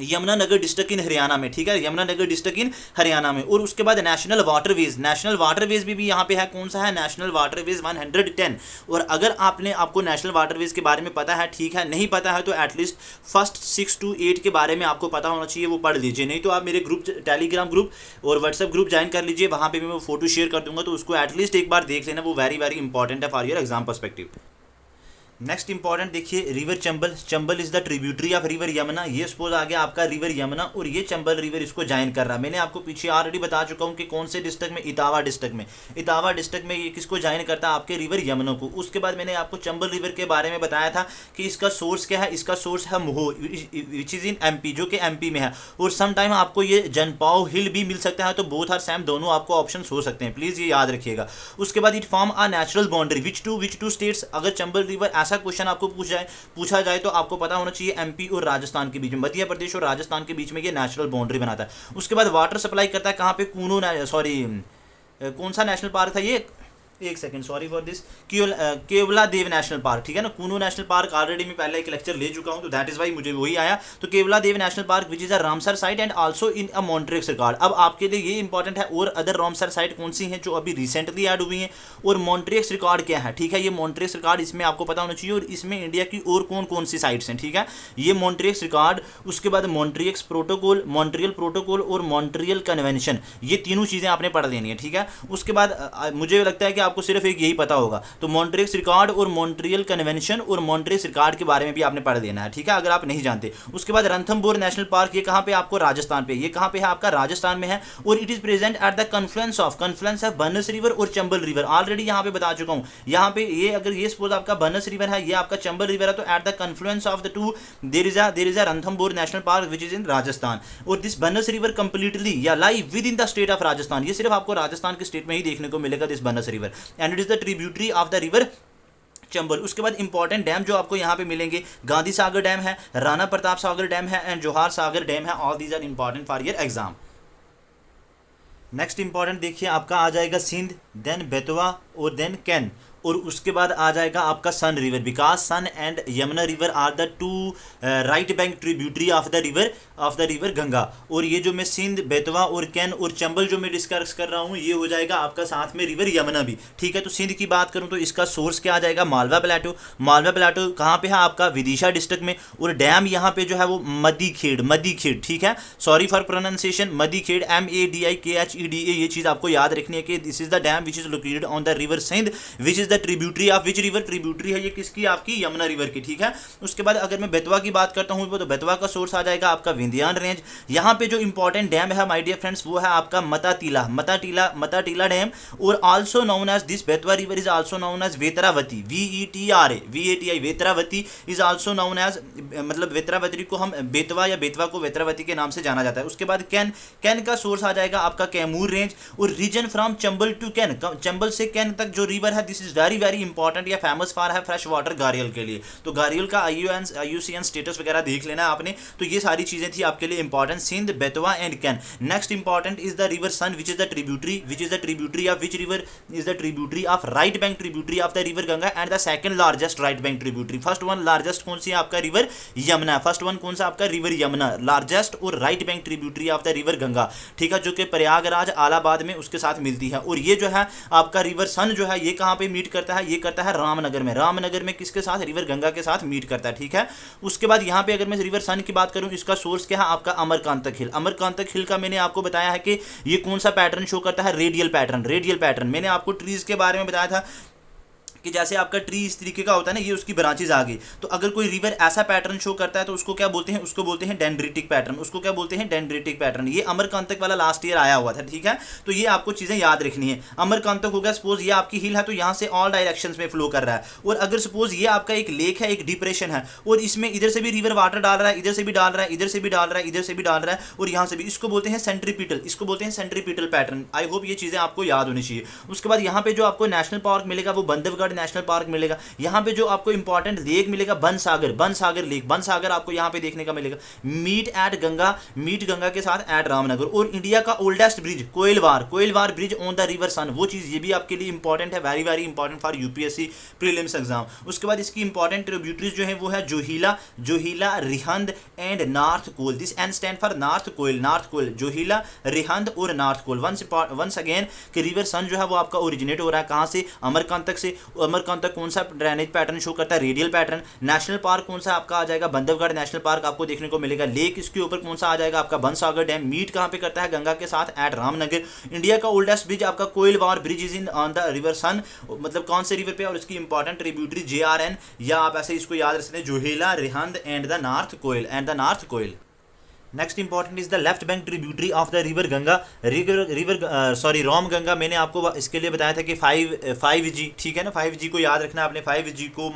यमुनानगर डिस्ट्रिक्ट इन हरियाणा में, ठीक है, यमुनानगर डिस्ट्रिक्ट इन हरियाणा में। और उसके बाद नेशनल वाटरवेज भी यहाँ पे है, कौन सा है, नेशनल वाटरवेज 110। और अगर आपको नेशनल वाटरवेज के बारे में पता है, ठीक है, नहीं पता है तो एटलीस्ट फर्स्ट 6 to 8 के बारे में आपको पता होना चाहिए, वो पढ़ लीजिए। नहीं तो आप मेरे ग्रुप, टेलीग्राम ग्रुप और व्हाट्सएप ग्रुप ज्वाइन कर लीजिए, वहाँ पर भी मैं फोटो शेयर कर दूंगा, तो उसको एटलीस्ट एक बार देख लेना, वो वेरी वेरी इंपॉर्टेंट है for your exam perspective. Next important देखिए river Chambal. Chambal is the tributary of river Yamuna. ये सपोज आ गया आपका रिवर यमुना और ये चंबल रिवर इसको ज्वाइन कर रहा है। मैंने आपको पीछे ऑलरेडी बता चुका हूँ कि कौन से डिस्ट्रिक्ट में, इटावा डिस्ट्रिक्ट में। इटावा डिस्ट्रिक्ट में ये किसको ज्वाइन करता है, आपके रिवर यमुना को। उसके बाद मैंने आपको चंबल रिवर के बारे में बताया था कि इसका सोर्स क्या है, इसका सोर्स है मोहो विच इज इन एमपी, जो कि एमपी में है। और सम टाइम आपको ये जनपाओ हिल भी मिल सकता है, तो बोथ आर सेम, दोनों आपको ऑप्शन हो सकते हैं, प्लीज ये याद रखिएगा। उसके बाद it form a natural boundary which two states. अगर चंबल रिवर ऐसा क्वेश्चन आपको पूछा जाए तो आपको पता होना चाहिए एमपी और राजस्थान के बीच में, मध्य प्रदेश और राजस्थान के बीच में ये नेचुरल बाउंड्री बनाता है। उसके बाद वाटर सप्लाई करता है कहाँ पे, कूनो, सॉरी कौन सा नेशनल पार्क था ये, एक second, sorry for this, Keoladeo national park, ठीक है ना। कूनो नेशनल पार्क ऑलरेडी मैं पहले एक लेक्चर ले चुका हूं, तो दैट इज वाई मुझे वही आया। तो Keoladeo national park which is a Ramsar site and also in a Montreux record. अब आपके लिए ये इंपॉर्टेंट है, और अदर रामसर साइट कौन सी हैं जो अभी रिसेंटली ऐड हुई हैं, और मॉन्ट्रियक्स रिकॉर्ड क्या है, ठीक है। ये मॉन्ट्रियक्स रिकॉर्ड इसमें आपको पता होना चाहिए, और इसमें इंडिया की और कौन कौन सी साइट्स हैं, ठीक है। ये मॉन्ट्रियक्स रिकॉर्ड, उसके बाद मॉन्ट्रियक्स प्रोटोकॉल, मॉन्ट्रियल प्रोटोकॉल और मॉन्ट्रियल कन्वेंशन, ये तीनों चीज़ें आपने पढ़ लेनी है, ठीक है। उसके बाद मुझे लगता है कि आपको सिर्फ एक यही पता होगा, तो मॉन्ट्रियक्स रिकॉर्ड और मॉन्ट्रियल कन्वेंशन और मॉन्ट्रियक्स रिकॉर्ड के बारे में भी आपने पढ़ लेना है, ठीक है, अगर आप नहीं जानते। उसके बाद रणथंभौर नेशनल पार्क, ये कहाँ पे आपको, राजस्थान पे। ये कहाँ पे है आपका, राजस्थान में है, और it is present at the confluence of बनस रिवर और चंबल रिवर। ऑलरेडी यहाँ पे बता चुका हूँ, यहाँ पे ये अगर ये सपोज आपका बनस रिवर है, ये आपका चंबल रिवर है, तो at the confluence of the two there is a Ranthambore national park which is in Rajasthan. और दिस बनस रिवर कंप्लीटली या live within the state of Rajasthan. ये सिर्फ आपको राजस्थान के स्टेट में ही देखने को मिलेगा, this Banas river, and it is the tributary of the river Chambal. उसके बाद इंपॉर्टेंट डैम जो आपको यहाँ पे मिलेंगे, गांधी सागर डैम है, राणा प्रताप सागर डैम है, एंड जोहार सागर डैम है। All these are important for your exam. Next important देखिए आपका आ जाएगा सिंध, देन बेतवा और देन कैन, और उसके बाद आ जाएगा आपका Son river, because Son and Yamuna river are the two right bank tributary of the river Ganga. और ये जो मैं सिंध, बेतवा और कैन और चंबल जो मैं डिस्कस कर रहा हूँ, ये हो जाएगा आपका साथ में रिवर यमुना भी, ठीक है। तो सिंध की बात करूँ तो इसका सोर्स क्या आ जाएगा, मालवा प्लेटो। मालवा प्लेटो कहाँ पे है आपका, विदिशा डिस्ट्रिक्ट में, और डैम यहाँ पे जो है वो मदीखेड़, ठीक है, sorry for pronunciation, Madikheda, MADIKHEDA। ये चीज़ आपको याद रखनी है कि this is the dam which is located on the river Sindh which is tributary of which river, tributary है ये किसकी, आपकी यमुना रिवर की, ठीक है। उसके बाद अगर मैं बेतवा की बात करता हूँ तो बेतवा का सोर्स आ जाएगा आपका विंध्यान रेंज। यहाँ पे जो इंपॉर्टेंट डैम है माय डियर फ्रेंड्स, वो है आपका मताटीला डैम, और also known as this Betwa river is also known as Vetravati, VETRA Vetravati is also known as, मतलब वेतरावती को हम बेतवा या बेतवा को वेतरावती के नाम से जाना जाता है। उसके बाद कैन का सोर्स आ जाएगा आपका कैमूर रेंज, और region from Chambal to Ken, Chambal से कैन तक जो रिवर है, this is very very important, या फेमस फॉर है फ्रेश वाटर गारियल के लिए। तो गारियल का IUCN स्टेटस वगैरह देख लेना आपने। तो ये सारी चीजें थी आपके लिए important, Sindh, Betwa and Ken. Next important is the river Son which is the tributary of which river is the tributary of right bank tributary of the river Ganga, and the second largest right bank tributary. First one largest कौन सी है आपका, river Yamuna. First one कौन सा आपका, river Yamuna, largest और right bank tributary of the river Ganga, ठीक है, जो कि प्रयागराज इलाहाबाद में उसके साथ मिलती है। और ये जो है आपका रिवर सन जो है, ये कहाँ पे मीट करता है, ये करता है रामनगर में किसके साथ, रिवर गंगा के साथ मीट करता है, ठीक है। उसके बाद यहाँ पे अगर मैं रिवर सन की बात करूँ, इसका सोर्स क्या है आपका, अमरकांतक हिल का मैंने आपको बताया है कि ये कौन सा पैटर्न शो करता है, रेडियल पैटर्न। मैंने आपको ट्रीज के बारे में बताया था कि जैसे आपका ट्री इस तरीके का होता है ना, ये उसकी ब्रांचेज आ गई, तो अगर कोई रिवर ऐसा पैटर्न शो करता है तो उसको क्या बोलते हैं, उसको बोलते हैं डेंड्रिटिक पैटर्न। ये अमरकांतक वाला लास्ट ईयर आया हुआ था, ठीक है। तो ये आपको चीजें याद रखनी है। अमरकांतक हो गया, सपोज ये आपकी हिल है, तो यहाँ से ऑल डायरेक्शंस में फ्लो कर रहा है, और अगर सपोज ये आपका एक लेक है, एक डिप्रेशन है, और इसमें इधर से भी रिवर वाटर डाल रहा है, इधर से भी डाल रहा है, इधर से भी डाल रहा है, और यहाँ से भी, इसको बोलते हैं सेंट्रीपिटल पैटर्न। आई होप ये चीजें आपको याद होनी चाहिए। उसके बाद यहाँ पे जो आपको नेशनल पार्क मिलेगा वो बंधवगढ़ नेशनल पार्क मिलेगा। यहाँ पे जो आपको इंपॉर्टेंट लेक मिलेगा, बनसागर लेक, बनसागर आपको यहाँ पे देखने का मिलेगा। मीट गंगा के साथ एट रामनगर। और इंडिया का oldest bridge Koilwar bridge on the river Son, वो चीज ये भी आपके लिए इंपॉर्टेंट है, very very important for UPSC prelims exam. उसके बाद इसकी इंपॉर्टेंट ट्रिब्यूटरीज जो है वो है Johila, Rihand and north Koel. This N stand for north Koel, Johila, Rihand और नॉर्थ कोल। वंस अगेन कि रिवर सन जो है वो आपका ओरिजिनेट हो रहा है कहाँ से, अमरकांतक से। अमरकंटक कौन सा ड्रेनेज पैटर्न शो करता है, रेडियल पैटर्न। नेशनल पार्क कौन सा आपका आ जाएगा, बंधवगढ़ नेशनल पार्क आपको देखने को मिलेगा। लेक इसके ऊपर कौन सा आ जाएगा आपका, बनसागर डैम। मीट कहाँ पे करता है, गंगा के साथ एट रामनगर। इंडिया का ओल्डेस्ट ब्रिज आपका Koilwar bridge is in on the river Son, मतलब कौन से रिवर पे, और इसकी इंपॉर्टेंट ट्रिब्यूटरी JRN, या आप ऐसे इसको याद रख सकते हैं, Johila, Rihand and the north Koel. Next important is the left bank tributary of the river Ganga, Ramganga. मैंने आपको इसके लिए बताया था कि 5G, ठीक है ना, 5G को याद रखना आपने, 5G को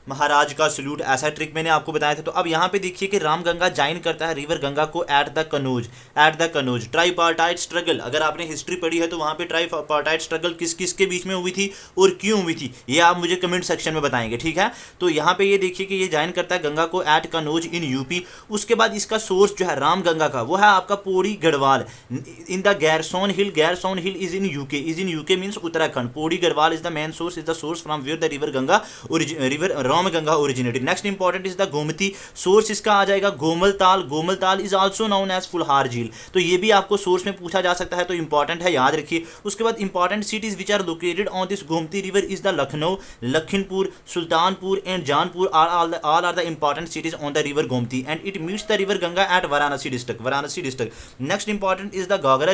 महाराज का सल्यूट, ऐसा ट्रिक मैंने आपको बताया था। तो अब यहाँ पे देखिए कि रामगंगा ज्वाइन करता है रिवर गंगा को at the Kannauj. Tripartite struggle, अगर आपने हिस्ट्री पढ़ी है तो वहाँ पे ट्राइपार्टाइट स्ट्रगल किस किस के बीच में हुई थी और क्यों हुई थी, ये आप मुझे कमेंट सेक्शन में बताएंगे, ठीक है। तो यहाँ पे ये देखिए कि ये ज्वाइन करता है गंगा को एट कनौज इन यूपी। उसके बाद इसका सोर्स जो है रामगंगा का, वो है आपका Pauri Garhwal in the Gairsain hill is in UK means Uttarakhand. Pauri Garhwal is the main source, is the source from where the river Ganga Ramganga originated. Next important is the Gomti, source इसका आ जाएगा Gomtal is also known as Fulhar Jheel. तो ये भी आपको सोर्स में पूछा जा सकता है, तो इंपॉर्टेंट है, याद रखिए। उसके बाद important cities which are located on this Gomti river is the Lucknow, Lakhanpur, Sultanpur and Jaunpur all are the important cities on the river Gomti and it meets the river Ganga at Varanasi district. Next important is the Ghaghara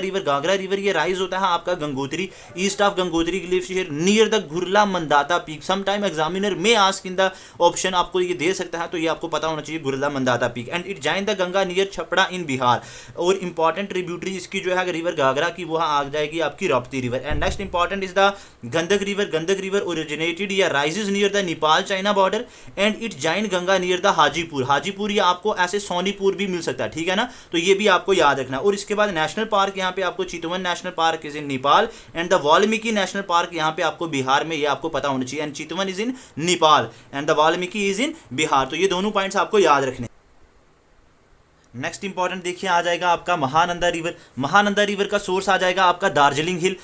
river, ये rise होता है आपका Gangotri, east of Gangotri glacier near the Gurla Mandhata peak. Sometime examiner may ask in the option आपको ये दे सकता है, तो ये आपको पता होना चाहिए, Gurla Mandhata peak. And it join the Ganga near Chhapra in Bihar. और इंपॉर्टेंट ट्रिब्यूटरी इसकी जो है रिवर गागरा की, वो आ जाएगी आपकी Rapti river. And next important is the Gandak river originated या rises near the Nepal China border and it join Ganga near the Hajipur, ये आपको ऐसे सोनीपुर भी मिल सकता है, ठीक है ना, तो ये भी आपको याद रखना। और इसके बाद नेशनल पार्क यहाँ पे आपको Chitwan national park is in Nepal and the Valmiki national park यहाँ पे आपको बिहार में, ये आपको पता होना चाहिए। And Chitwan is in Nepal and the Valmiki is in Bihar, तो ये दोनों पॉइंट्स आपको याद रखने। नेक्स्ट इंपॉर्टेंट देखिए आ जाएगा आपका महानंदा रिवर का सोर्स आ जाएगा आपका दार्जिलिंग हिल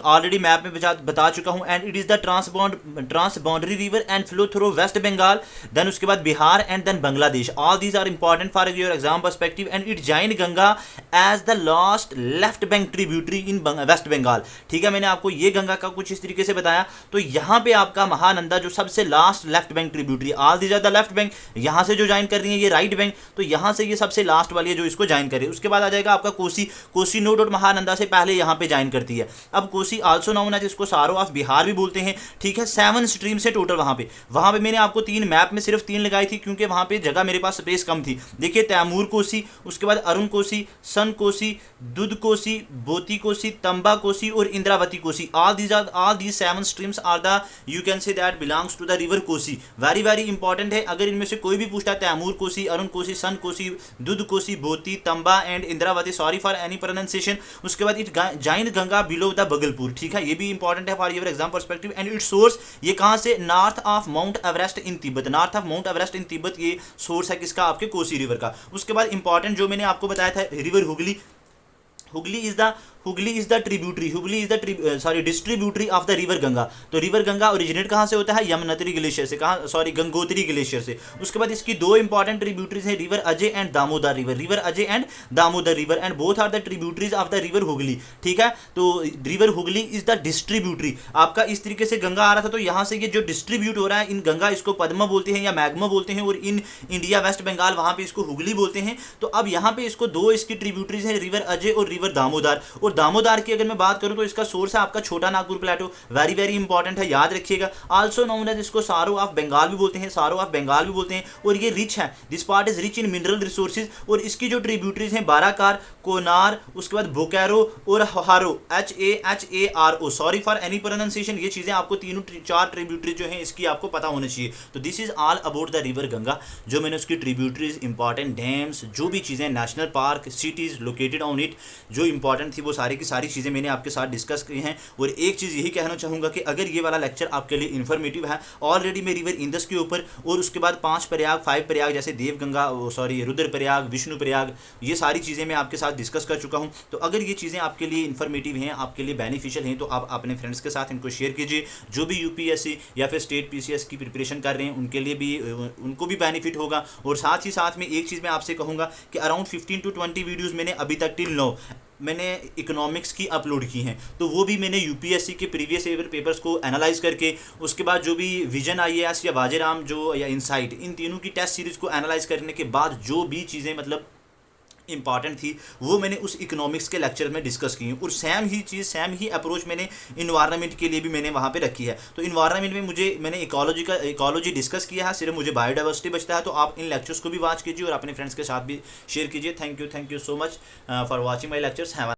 ऑलरेडी मैप में बता चुका हूं। And it is the trans boundary river and flow through West Bengal, then उसके बाद Bihar and then Bangladesh. All these are important for your exam perspective. And it join Ganga as the last left bank tributary in waste Bengal, ठीक है। मैंने आपको ये गंगा का कुछ इस तरीके से बताया। तो यहाँ पे आपका महानंदा जो सबसे last left bank tributary, all these are the left bank, यहाँ से जो ज्वाइन कर रही है ये राइट बैंक, तो यहाँ से ये सबसे लास्ट वाली है जो इसको ज्वाइन करे। उसके बाद आ जाएगा आपका कोसी नो डाउट महानंदा से पहले यहाँ पे ज्वाइन करती है। अब कोसी आल्सो नाउन है, जिसको सारो ऑफ बिहार भी बोलते हैं, ठीक है। 7 स्ट्रीम से टोटल वहाँ पे मैंने आपको 3 मैप में सिर्फ 3 लगाई थी, क्योंकि वहाँ पे जगह मेरे पास स्पेस कम थी। देखिए तैमूर कोसी, उसके बाद अरुण कोसी, सन कोसी, दुध कोसी, बोती कोसी, तंबा कोसी और Indravati Kosi. All these 7 streams are the, you can say that belongs to the river Kosi. Very very important है। अगर इनमें से कोई भी पूछता है तैमूर कोसी, अरुण कोसी, सन Kosi, Dudh Kosi, Bhote, Tamba and Indravati, sorry for any pronunciation. उसके बाद it join Ganga below the Bhagalpur, ठीक है, ये भी इंपॉर्टेंट है for your exam perspective. And it source, ये कहां से, north of mount Everest in Tibet, ये सोर्स है किसका, आपके कोसी रिवर का। उसके बाद इंपॉर्टेंट जो मैंने आपको बताया था river Hugli is the distributary of the river Ganga. तो रिवर गंगा ओरिजिनेट कहाँ से होता है, यमुनोत्री ग्लेशियर से, गंगोत्री ग्लेशियर से। उसके बाद इसकी 2 इंपॉर्टेंट ट्रिब्यूटरीज हैं, river Ajay and Damodar river and both are the tributaries of the river Hugli, ठीक है। तो river Hugli is the distributary, आपका इस तरीके से गंगा आ रहा था, तो यहाँ से ये जो डिस्ट्रीब्यूट हो रहा है इन गंगा, इसको पद्मा बोलते हैं या मैग्मा बोलते हैं, और इन इंडिया वेस्ट बंगाल वहाँ पे इसको हुगली बोलते हैं। तो अब यहाँ पे इसको 2 इसकी ट्रिब्यूटरीज हैं, रिवर अजय और रिवर दामोदर। और दामोदर की अगर मैं बात करूं तो इसका सोर्स है आपका छोटा नागपुर प्लेटो, वेरी वेरी इंपॉर्टेंट है, याद रखिएगा। आल्सो नोन है, जिसको सारो ऑफ बंगाल भी बोलते हैं, और ये रिच है, this part is rich in mineral resources. और इसकी जो ट्रिब्यूटरीज हैं बाराकार, कोनार, उसके बाद बोकारो और हारो, HARO, sorry for any pronunciation. ये चीजें आपको 3-4 ट्रिब्यूटरी जो हैं इसकी आपको पता होना चाहिए। तो this is all about the river Ganga, जो मैंने उसकी ट्रिब्यूटरीज, इंपॉर्टेंट डैम्स, जो भी चीजें, national park, cities located on it, जो इंपॉर्टेंट थी वो सारी की सारी चीज़ें मैंने आपके साथ डिस्कस की हैं। और एक चीज़ यही कहना चाहूँगा कि अगर ये वाला लेक्चर आपके लिए इन्फॉर्मेटिव है, ऑलरेडी मैं रिवर इंदस के ऊपर और उसके बाद 5 प्रयाग, 5 प्रयाग जैसे देवगंगा, रुद्र प्रयाग, विष्णु प्रयाग, ये सारी चीज़ें मैं आपके साथ डिस्कस कर चुका हूँ। तो अगर ये चीज़ें आपके लिए इन्फॉर्मेटिव हैं, आपके लिए बेनिफिशियल हैं, तो आप अपने फ्रेंड्स के साथ इनको शेयर कीजिए। जो भी UPSC या फिर स्टेट PCS की प्रिपरेशन कर रहे हैं उनके लिए भी, उनको भी बेनिफिट होगा। और साथ ही साथ में एक चीज़ मैं आपसे कहूँगा कि अराउंड 15 to 20 वीडियोज़ मैंने अभी तक टिल नो मैंने इकोनॉमिक्स की अपलोड की हैं, तो वो भी मैंने यूपीएससी के प्रीवियस ईयर पेपर्स को एनालाइज करके, उसके बाद जो भी विजन आईएएस या वाजेराम जो या इनसाइट, इन तीनों की टेस्ट सीरीज को एनालाइज करने के बाद जो भी चीज़ें मतलब इंपॉर्टेंट थी वो मैंने उस इकोनॉमिक्स के लेक्चर में डिस्कस की हैं। और सेम ही अप्रोच मैंने इन्वायरमेंट के लिए भी मैंने वहाँ पे रखी है। तो इन्वायरमेंट में मैंने इकोलॉजी डिस्कस किया है, सिर्फ मुझे बायोडाइवर्सिटी बचता है। तो आप इन लेक्चर्स को भी वॉच कीजिए और अपने फ्रेंड्स के साथ भी शेयर कीजिए। Thank you so much for watching my lectures. Have